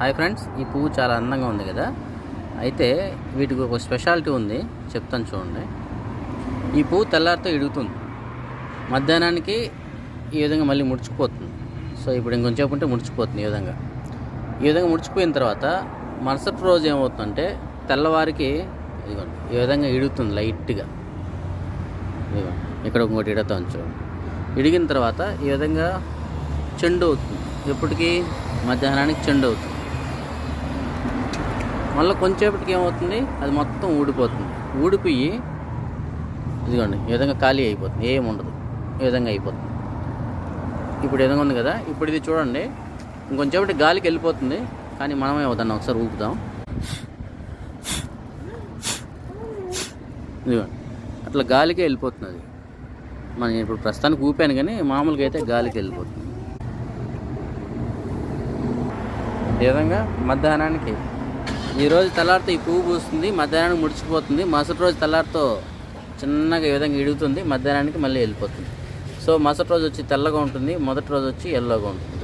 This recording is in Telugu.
హాయ్ ఫ్రెండ్స్, ఈ పువ్వు చాలా అందంగా ఉంది కదా. అయితే వీటికి ఒక స్పెషాలిటీ ఉంది, చెప్తాను చూడండి. ఈ పువ్వు తెల్లారితో ఇడుగుతుంది, మధ్యాహ్నానికి ఈ విధంగా మళ్ళీ ముడుచుకుపోతుంది. సో ఇప్పుడు ఇంకొంచెం ఉంటే ముడుచుకుపోతుంది. ఈ విధంగా ముడుచుకుపోయిన తర్వాత మరుసటి రోజు ఏమవుతుందంటే తెల్లవారికి ఇదిగోండి ఈ విధంగా ఇడుగుతుంది లైట్గా. ఇదిగోండి ఇక్కడ ఇంకోటి ఇడుగుతాను చూడండి. ఇడిగిన తర్వాత ఈ విధంగా చెండు అవుతుంది. ఎప్పటికీ మధ్యాహ్నానికి చెండు అవుతుంది. మళ్ళీ కొంచెంసేపటికి ఏమవుతుంది, అది మొత్తం ఊడిపోతుంది. ఊడిపోయి ఇదిగోండి ఈ విధంగా ఖాళీ అయిపోతుంది, ఏముండదు. ఈ విధంగా అయిపోతుంది. ఇప్పుడు ఈ విధంగా ఉంది కదా. ఇప్పుడు ఇది చూడండి, ఇంకొంచెంసేపటి గాలికి వెళ్ళిపోతుంది. కానీ మనమే దాన్ని ఒకసారి ఊపుదాం. ఇదిగోండి అట్లా గాలికే వెళ్ళిపోతుంది అది. మనం ఇప్పుడు ప్రస్తుతానికి ఊపాను, కానీ మామూలుగా అయితే గాలికి వెళ్ళిపోతుంది. ఈ విధంగా మధ్యాహ్నానికి ఈరోజు తెల్లారితో ఈ పువ్వు పూస్తుంది, మధ్యాహ్నానికి ముడిచిపోతుంది. మరుసటి రోజు తెల్లారితో చిన్నగా ఈ విధంగా ఇడుగుతుంది, మధ్యాహ్నానికి మళ్ళీ వెళ్ళిపోతుంది. సో మరుసటి రోజు వచ్చి తెల్లగా ఉంటుంది, మొదటి రోజు వచ్చి ఎల్లోగా ఉంటుంది.